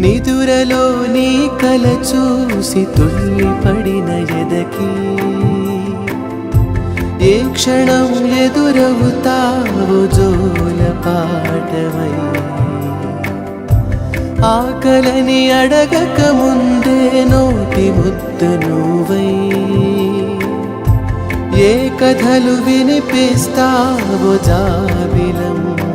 నిదురలో నీ కల చూసి తుళ్ళిపడిన ఎదకి ఏ క్షణం ఎదురవుతావో జోల పాటవై ఆకలని అడగక ముందే నోటి ముద్ద నువ్వై ఏ కథలు వినిపిస్తావో జాబిలమ్మ